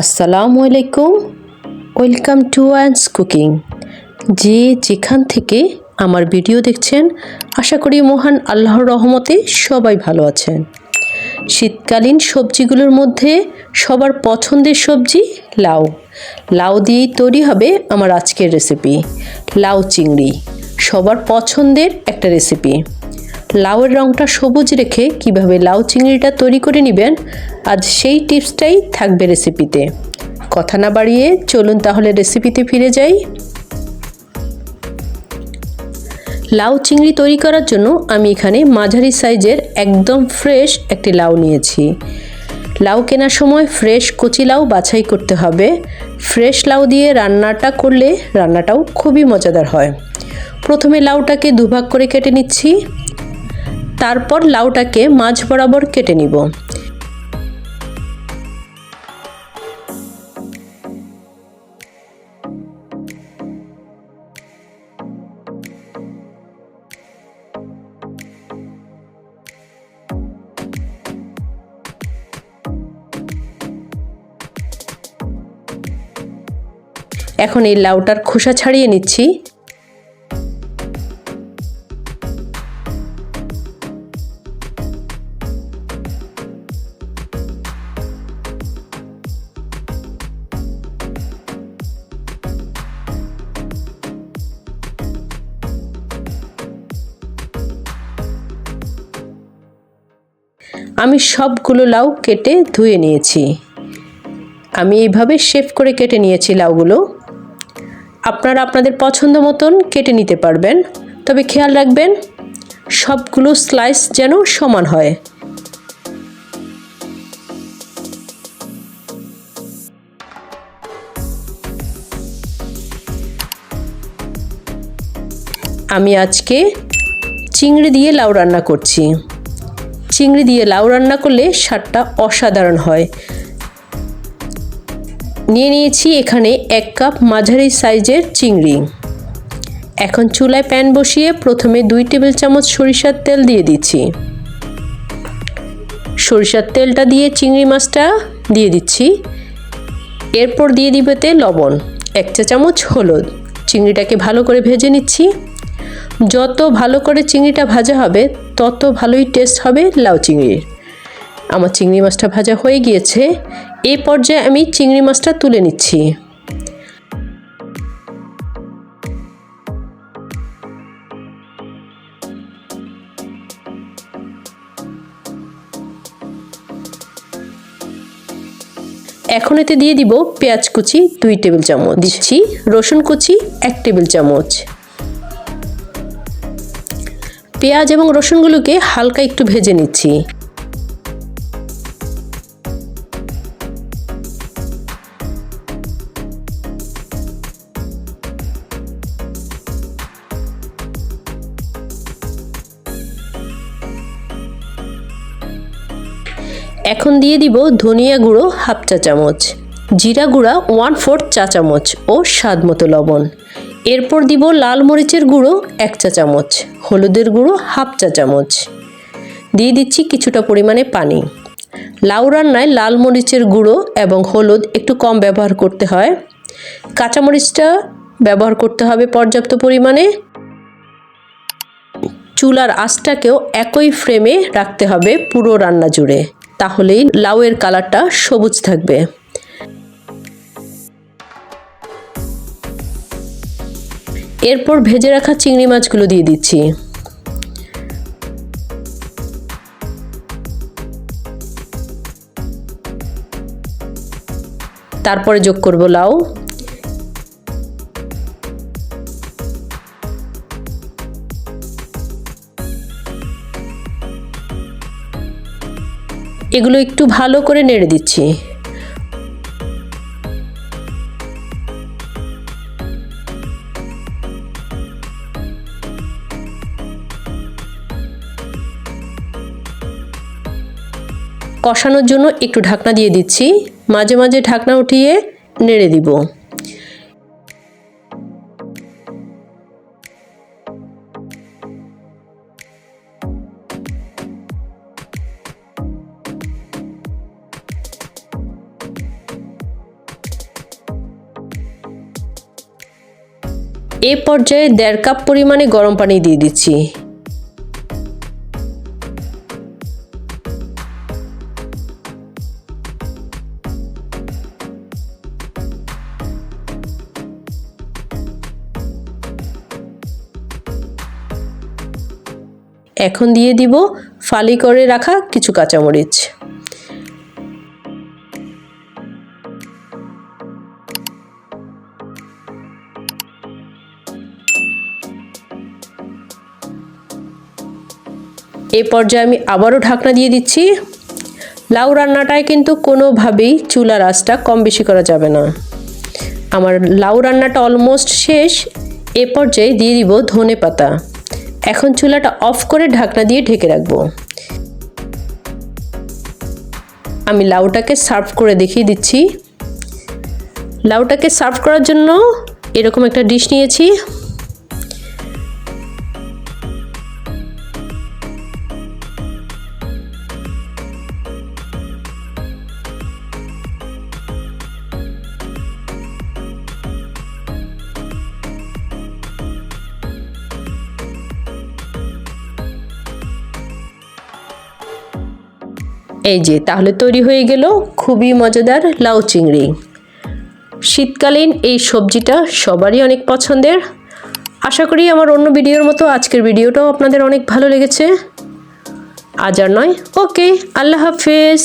আসসালামু আলাইকুম, welcome to Ayans cooking. যে যেখান থেকে আমার ভিডিও দেখছেন, আশা করি মহান আল্লাহর রহমতে সবাই ভালো আছেন। শীতকালীন সবজিগুলোর মধ্যে সবার পছন্দের সবজি লাউ। লাউ দিয়েই তৈরি হবে আমার আজকের রেসিপি, লাউ চিংড়ি। সবার পছন্দের একটা রেসিপি। লাউয়ের রঙটা সবুজ রেখে কিভাবে লাউ চিংড়িটা তৈরি করে নেবেন, আজ সেই টিপসটাই থাকবে রেসিপিতে। কথা না বাড়িয়ে চলুন তাহলে রেসিপিতে ফিরে যাই। লাউ চিংড়ি তৈরি করার জন্য আমি এখানে মাঝারি সাইজের একদম ফ্রেশ একটি লাউ নিয়েছি। লাউ কেনার সময় ফ্রেশ কচি লাউ বাছাই করতে হবে। ফ্রেশ লাউ দিয়ে রান্নাটা করলে রান্নাটাও খুবই মজাদার হয়। প্রথমে লাউটাকে দুভাগ করে কেটে নিচ্ছি, তারপর লাউটাকে মাঝ বরাবর কেটে নিব। এখন এই লাউটার খোসা ছাড়িয়ে নিচ্ছি। আমি সবগুলো লাউ কেটে ধুয়ে নিয়েছি। আমি এইভাবে শেপ করে কেটে নিয়েছি লাউগুলো। আপনারা আপনাদের পছন্দ মতন কেটে নিতে পারবেন, তবে খেয়াল রাখবেন সবগুলো স্লাইস যেন সমান হয়। আমি আজকে চিংড়ি দিয়ে লাউ রান্না করছি। চিংড়ি দিয়ে লাউ রান্না করলে স্বাদটা অসাধারণ হয়। নিয়ে নিয়েছি এখানে 1 কাপ মাঝারি সাইজের চিংড়ি। এখন চুলায় প্যান বসিয়ে প্রথমে 2 টেবিল চামচ সরিষার তেল দিয়ে দিচ্ছি। সরিষার তেলটা দিয়ে চিংড়ি মাছটা দিয়ে দিচ্ছি। এরপর দিয়ে দিবেতে লবণ, 1 চা চামচ হলুদ। চিংড়িটাকে ভালো করে ভেজে নিচ্ছি। যত ভালো করে চিংড়িটা ভাজা হবে তত ভালোই টেস্ট হবে লাউ চিংড়ির। আমার চিংড়ি মাছটা ভাজা হয়ে গিয়েছে। এই পর্যায়ে আমি চিংড়ি মাছটা তুলে নিচ্ছি। এখন এতে দিয়ে দিব পেঁয়াজ কুচি 2 টেবিল চামচ, দিচ্ছি রসুন কুচি 1 টেবিল চামচ। পেঁয়াজ এবং রসুনগুলোকে হালকা একটু ভেজে নিচ্ছি। এখন দিয়ে দিব ধনিয়া গুঁড়ো 1/2 চা চামচ, জিরা গুঁড়া 1/4 চা চামচ ও স্বাদ মতো লবণ। এরপর দিব লাল মরিচের গুঁড়ো 1 চা চামচ, হলুদের গুঁড়ো 1/2 চা চামচ। দিয়ে দিচ্ছি কিছুটা পরিমাণে পানি। লাউ রান্নায় লাল মরিচের গুঁড়ো এবং হলুদ একটু কম ব্যবহার করতে হয়। কাঁচামরিচটা ব্যবহার করতে হবে পর্যাপ্ত পরিমাণে। চুলার আঁচটাকেও একই ফ্লেমে রাখতে হবে পুরো রান্না জুড়ে, তাহলেই লাউয়ের কালারটা সবুজ থাকবে। এরপর ভেজে রাখা চিংড়ি মাছগুলো দিয়ে দিচ্ছি। তারপরে যোগ করব লাউ। এগুলো একটু ভালো করে নেড়ে দিচ্ছি। কষানোর জন্য একটু ঢাকনা দিয়ে দিচ্ছি। মাঝে মাঝে ঢাকনা উঠিয়ে নেড়ে দিব। এই পর্যায়ে 1.5 কাপ পরিমাণে গরম পানি দিয়ে দিচ্ছি। এখন দিয়ে দিব ফালি করে রাখা কিছু কাঁচামরিচ। এই পর্যায়ে আমি আবারও ঢাকনা দিয়ে দিচ্ছি। লাউ রান্নাটায় কিন্তু কোনোভাবেই চুলার আঁচটা কম বেশি করা যাবে না। আমার লাউ রান্নাটা অলমোস্ট শেষ। এ পর্যায়ে দিয়ে দিব ধনেপাতা। এখন চুলাটা অফ করে ঢাকনা দিয়ে ঢেকে রাখবো। আমি লাউটাকে সার্ভ করে দেখিয়ে দিচ্ছি। লাউটাকে সার্ভ করার জন্য এরকম একটা ডিশ নিয়েছি। এই যে তাহলে তৈরি হয়ে গেল খুবই মজাদার লাউ চিংড়ি। শীতকালীন এই সবজিটা সবারই অনেক পছন্দের। আশা করি আমার অন্য ভিডিওর মতো আজকের ভিডিওটাও আপনাদের অনেক ভালো লেগেছে। আজ আর নয়, ওকে, আল্লাহ হাফেজ।